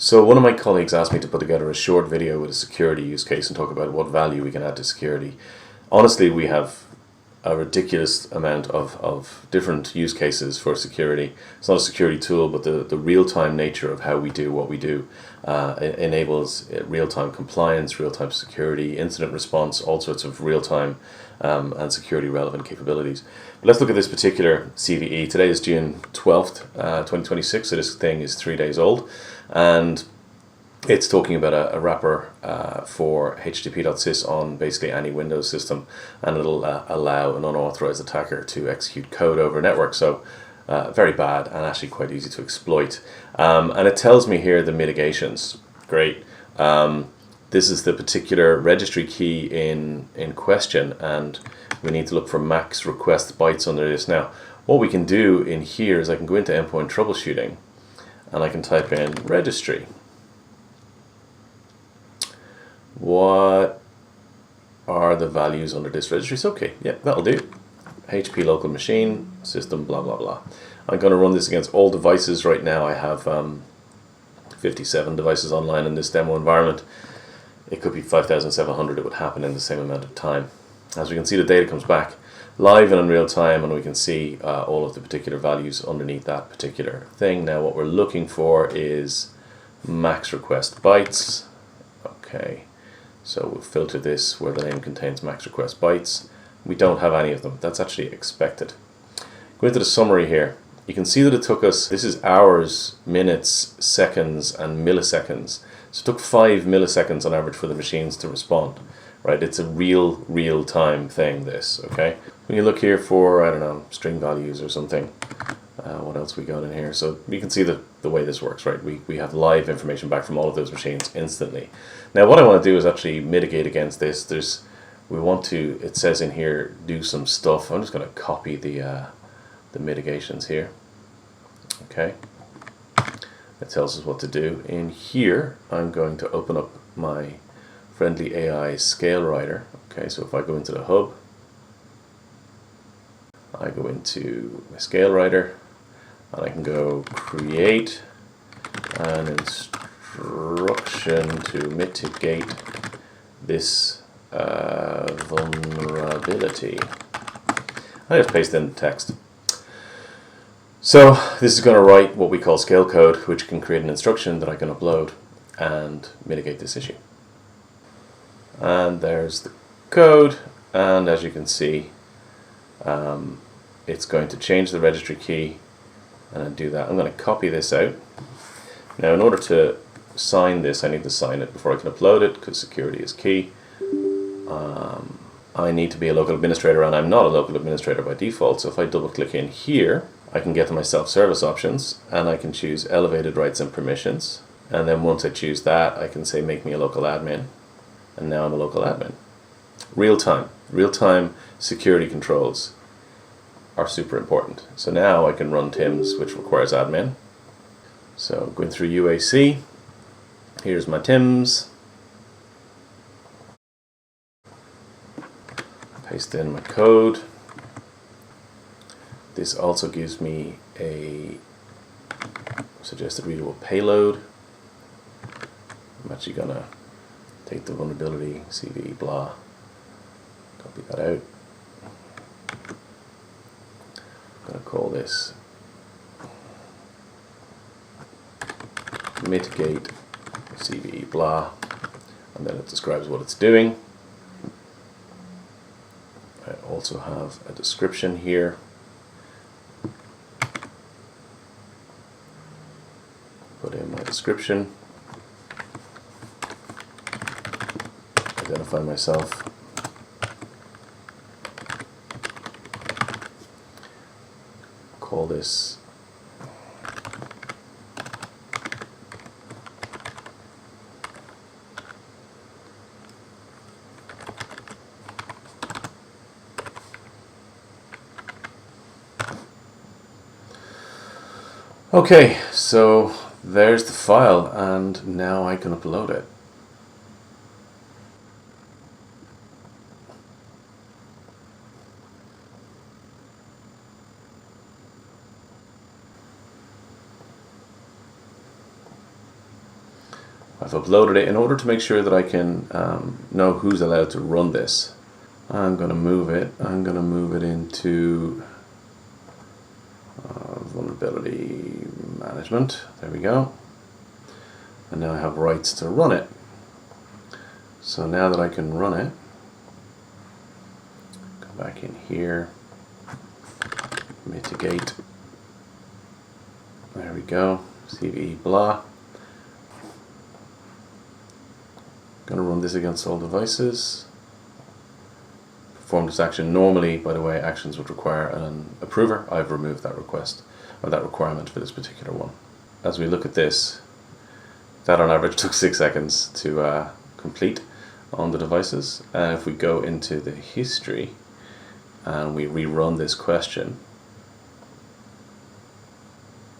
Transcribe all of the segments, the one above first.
So one of my colleagues asked me to put together a short video with a security use case and talk about what value we can add to security. Honestly, we have a ridiculous amount of different use cases for security. It's not a security tool, but the real-time nature of how we do what we do enables real-time compliance, real-time security, incident response, all sorts of real-time and security relevant capabilities. But let's look at this particular CVE. Today is June 12th, 2026, so this thing is 3 days old. And it's talking about a wrapper for HTTP.sys on basically any Windows system, and it'll allow an unauthorized attacker to execute code over a network. So very bad and actually quite easy to exploit. And it tells me here the mitigations. Great. This is the particular registry key in question, and we need to look for max request bytes under this. Now, what we can do in here is I can go into endpoint troubleshooting, and I can type in registry. What are the values under this registry? So, okay, yeah, that'll do. HP local machine, system, blah, blah, blah. I'm going to run this against all devices right now. I have 57 devices online in this demo environment. It could be 5,700. It would happen in the same amount of time. As we can see, the data comes back live and in real time, and we can see all of the particular values underneath that particular thing. Now, what we're looking for is max request bytes. Okay. So we'll filter this where the name contains max request bytes. We don't have any of them. That's actually expected. Go into the summary here. You can see that it took us, this is hours, minutes, seconds, and milliseconds. So it took 5 milliseconds on average for the machines to respond. Right? It's a real-time thing, this. Okay. When you look here for, I don't know, string values or something, what else we got in here? So you can see the way this works, right? We have live information back from all of those machines instantly. Now, what I want to do is actually mitigate against this. We want to, it says in here, do some stuff. I'm just going to copy the mitigations here. Okay. It tells us what to do. In here, I'm going to open up my friendly AI scale writer. Okay, so if I go into the hub, I go into my scale writer, and I can go create an instruction to mitigate this vulnerability. I just paste in the text. So this is going to write what we call scale code, which can create an instruction that I can upload and mitigate this issue. And there's the code, and as you can see, it's going to change the registry key and do that. I'm going to copy this out. Now, in order to sign this, I need to sign it before I can upload it, because security is key. I need to be a local administrator, and I'm not a local administrator by default. So if I double click in here, I can get to my self-service options, and I can choose elevated rights and permissions. And then once I choose that, I can say make me a local admin. And now I'm a local admin. Real-time security controls are super important. So now I can run TIMS, which requires admin. So going through UAC, here's my TIMS. Paste in my code. This also gives me a suggested readable payload. I'm actually gonna take the vulnerability, CV, blah, copy that out. I'm going to call this mitigate CV, blah, and then it describes what it's doing. I also have a description here. Put in my description. Identify myself. Call this okay, so there's the file, and now I can upload it. I've uploaded it. In order to make sure that I can know who's allowed to run this, I'm going to move it. I'm going to move it into vulnerability management. There we go. And now I have rights to run it. So now that I can run it, go back in here, mitigate. There we go. CVE blah. Going to run this against all devices. Perform this action. Normally, by the way, actions would require an approver. I've removed that request or that requirement for this particular one. As we look at this, that on average took 6 seconds to complete on the devices. And if we go into the history and we rerun this question,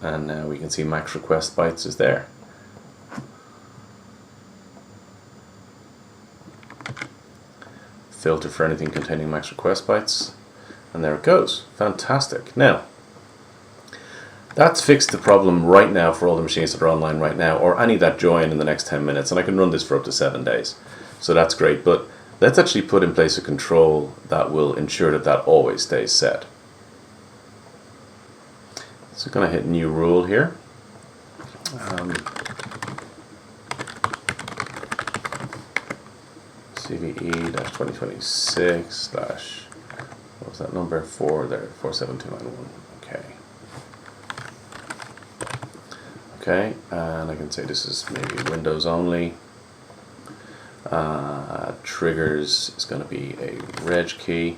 and now we can see max request bytes is there. Filter for anything containing max request bytes, and there it goes. Fantastic. Now, that's fixed the problem right now for all the machines that are online right now, or any that join in the next 10 minutes, and I can run this for up to 7 days. So that's great, but let's actually put in place a control that will ensure that that always stays set. So I'm going to hit new rule here. CVE-2026 what was that number? 4 there, 47291. Okay, and I can say this is maybe Windows only. Triggers is going to be a reg key.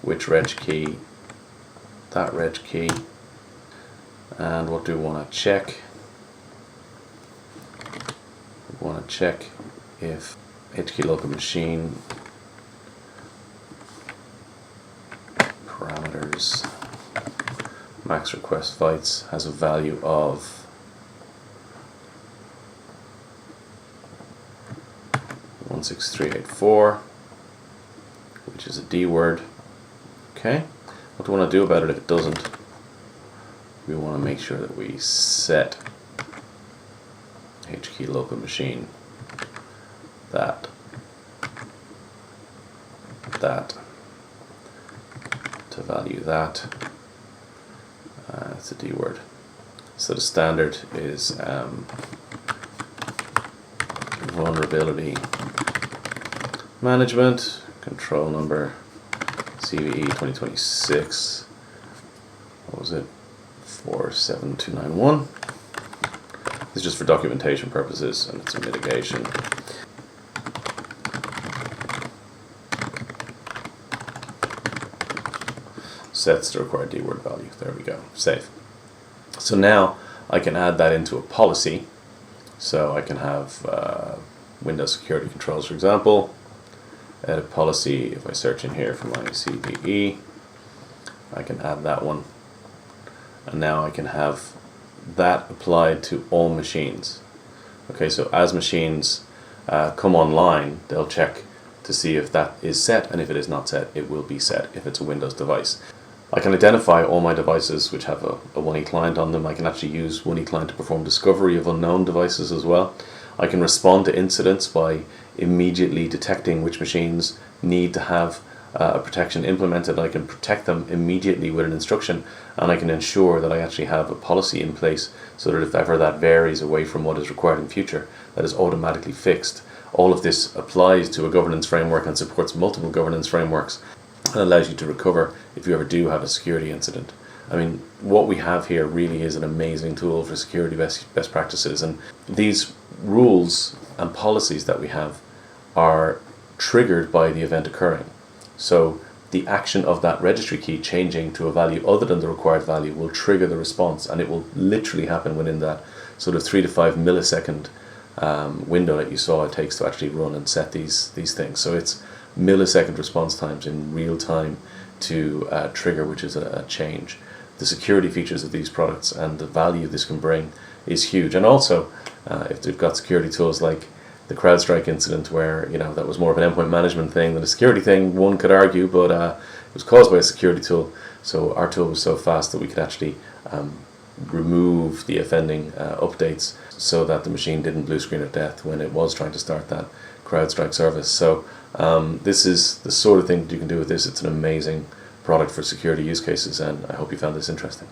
Which reg key? That reg key. And what do we want to check? We want to check if HKey local machine parameters max request bytes has a value of 16384, which is a D word. Okay, what do we want to do about it if it doesn't? We want to make sure that we set HKey local machine that to value that. It's a D word. So the standard is vulnerability management, control number CVE 2026. What was it? 47291. This is just for documentation purposes, and it's a mitigation. Sets the required D word value. There we go. Save. So now I can add that into a policy. So I can have Windows security controls, for example. Edit policy. If I search in here for my CVE, I can add that one. And now I can have that applied to all machines. Okay, so as machines come online, they'll check to see if that is set, and if it is not set, it will be set if it's a Windows device. I can identify all my devices which have a ONE client on them. I can actually use ONE client to perform discovery of unknown devices as well. I can respond to incidents by immediately detecting which machines need to have a protection implemented. I can protect them immediately with an instruction, and I can ensure that I actually have a policy in place so that if ever that varies away from what is required in future, that is automatically fixed. All of this applies to a governance framework and supports multiple governance frameworks, and allows you to recover if you ever do have a security incident. I mean, what we have here really is an amazing tool for security best practices, and these rules and policies that we have are triggered by the event occurring. So the action of that registry key changing to a value other than the required value will trigger the response, and it will literally happen within that sort of 3 to 5 millisecond window that you saw it takes to actually run and set these things. So it's millisecond response times in real time to trigger, which is a change. The security features of these products and the value this can bring is huge. And also, if they've got security tools like the CrowdStrike incident, where that was more of an endpoint management thing than a security thing, one could argue, but it was caused by a security tool. So our tool was so fast that we could actually remove the offending updates so that the machine didn't blue screen of death when it was trying to start that CrowdStrike service. So this is the sort of thing you can do with this. It's an amazing product for security use cases, and I hope you found this interesting.